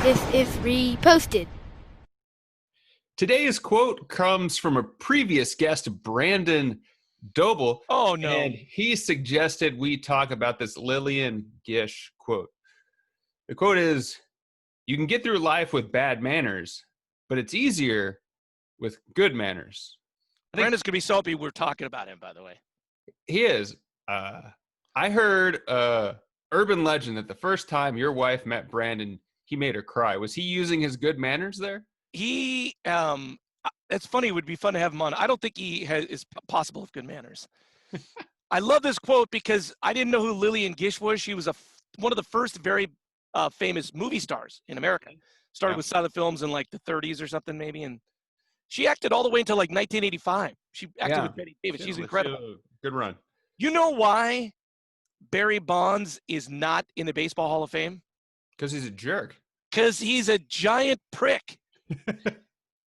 This is reposted. Today's quote comes from a previous guest, Brandon Doble. Oh, no. And he suggested we talk about this Lillian Gish quote. The quote is, "You can get through life with bad manners, but it's easier with good manners." Brandon's going to be so happy we're talking about him, by the way. He is. I heard urban legend that the first time your wife met Brandon, he made her cry. Was he using his good manners there? He, it's funny. It would be fun to have him on. I don't think he is possible of good manners. I love this quote because I didn't know who Lillian Gish was. She was one of the first very famous movie stars in America. Started with silent films in like the 30s or something maybe. And she acted all the way until like 1985. She acted with Betty Davis. She's incredible. Good run. You know why Barry Bonds is not in the Baseball Hall of Fame? Because he's a jerk. Because he's a giant prick.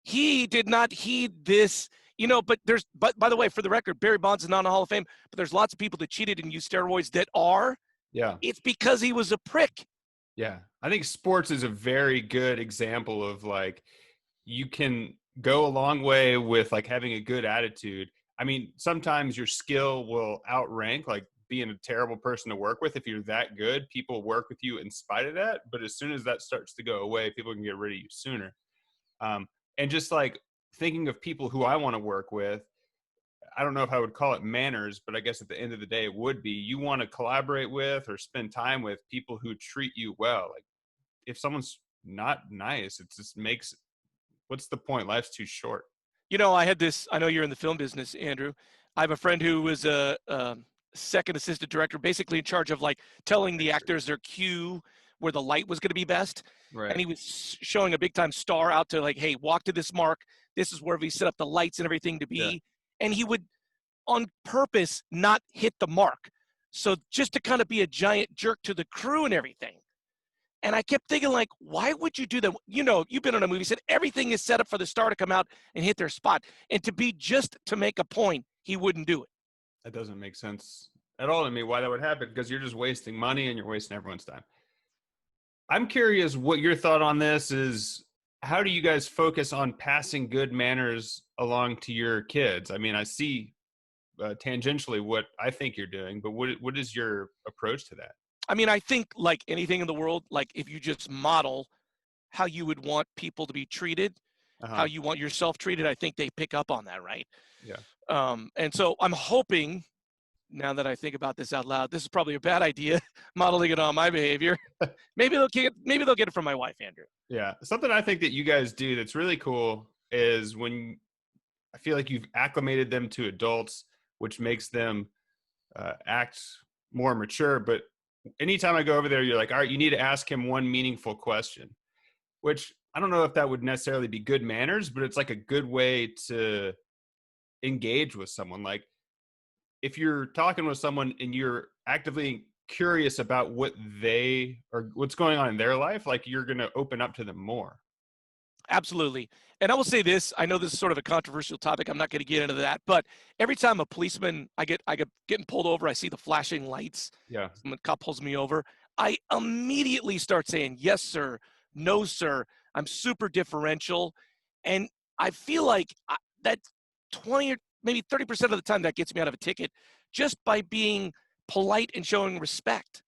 He did not heed this, but by the way, for the record, Barry Bonds is not in the Hall of Fame, but there's lots of people that cheated and used steroids that are. Yeah. It's because he was a prick. Yeah. I think sports is a very good example of like, you can go a long way with like having a good attitude. I mean, sometimes your skill will outrank like being a terrible person to work with. If you're that good, people work with you in spite of that. But as soon as that starts to go away, people can get rid of you sooner. And just like thinking of people who I want to work with, I don't know if I would call it manners, but I guess at the end of the day, it would be, you want to collaborate with or spend time with people who treat you well. Like if someone's not nice, it just makes, what's the point? Life's too short. I know you're in the film business, Andrew. I have a friend who was a second assistant director, basically in charge of like telling the actors their cue where the light was going to be best. Right. And he was showing a big time star out to like, hey, walk to this mark. This is where we set up the lights and everything to be. Yeah. And he would on purpose not hit the mark. So just to kind of be a giant jerk to the crew and everything. And I kept thinking like, why would you do that? You've been on a movie, said everything is set up for the star to come out and hit their spot. And to be just to make a point, he wouldn't do it. That doesn't make sense at all to me why that would happen, because you're just wasting money and you're wasting everyone's time. I'm curious what your thought on this is. How do you guys focus on passing good manners along to your kids? I mean, I see tangentially what I think you're doing, but what is your approach to that? I mean, I think like anything in the world, like if you just model how you would want people to be treated, how you want yourself treated, I think they pick up on that, right? Yeah. And so I'm hoping, now that I think about this out loud, this is probably a bad idea, modeling it on my behavior. Maybe they'll get it from my wife, Andrew. Yeah. Something I think that you guys do that's really cool is when I feel like you've acclimated them to adults, which makes them act more mature. But anytime I go over there, you're like, all right, you need to ask him one meaningful question, which I don't know if that would necessarily be good manners, but it's like a good way to engage with someone. Like if you're talking with someone and you're actively curious about what what's going on in their life, like you're going to open up to them more. Absolutely. And I will say this, I know this is sort of a controversial topic. I'm not going to get into that, but every time a policeman, I get getting pulled over, I see the flashing lights. Yeah. When the cop pulls me over, I immediately start saying, yes, sir. No, sir. I'm super differential. And I feel like that 20 or maybe 30% of the time that gets me out of a ticket just by being polite and showing respect.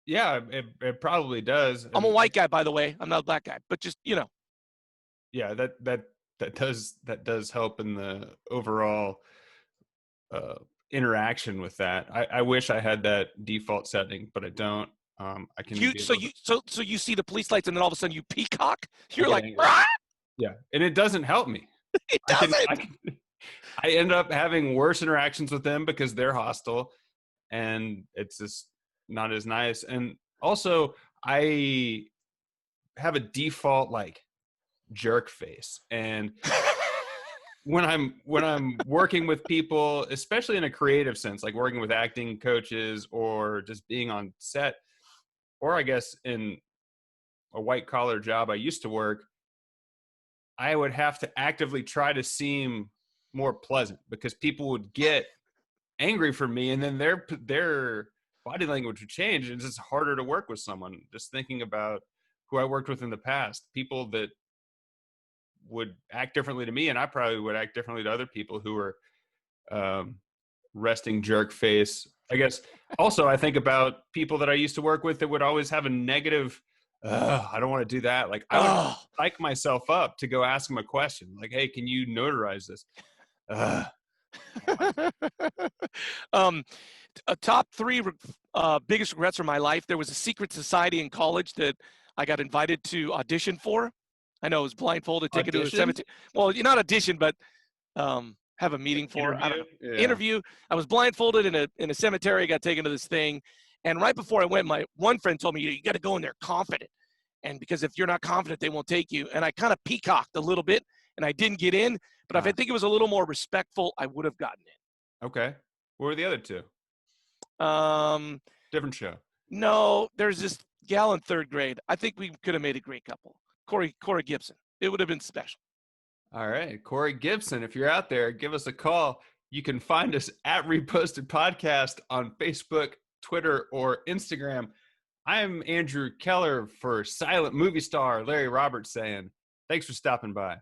Yeah, it probably does. I'm a white guy, by the way. I'm not a black guy, but just, Yeah, that does help in the overall interaction with that. I wish I had that default setting, but I don't. I can. So you see the police lights, and then all of a sudden you peacock. You're like, Rah! Yeah, and it doesn't help me. It doesn't. I end up having worse interactions with them because they're hostile, and it's just not as nice. And also, I have a default like jerk face, and when I'm working with people, especially in a creative sense, like working with acting coaches or just being on set, or I guess in a white collar job I used to work, I would have to actively try to seem more pleasant because people would get angry for me, and then their body language would change. It's just harder to work with someone. Just thinking about who I worked with in the past, people that would act differently to me, and I probably would act differently to other people who were resting jerk face. I guess also I think about people that I used to work with that would always have a negative, I don't want to do that. Like I would psych myself up to go ask them a question. Like, hey, can you notarize this? A top 3 biggest regrets from my life. There was a secret society in college that I got invited to audition for. I know it was blindfolded, taken to a cemetery. Well, you're not audition, but have a meeting for. Interview? I don't know. Yeah. Interview. I was blindfolded in a cemetery. I got taken to this thing, and right before I went, my one friend told me, you got to go in there confident, and because if you're not confident, they won't take you. And I kind of peacocked a little bit, and I didn't get in. But if I think it was a little more respectful, I would have gotten in. Okay. What were the other 2? Different show. No, there's this gal in 3rd grade. I think we could have made a great couple. Corey Gibson. It would have been special. All right. Corey Gibson, if you're out there, give us a call. You can find us at Reposted Podcast on Facebook, Twitter, or Instagram. I'm Andrew Keller for Silent Movie Star, Larry Roberts saying, thanks for stopping by.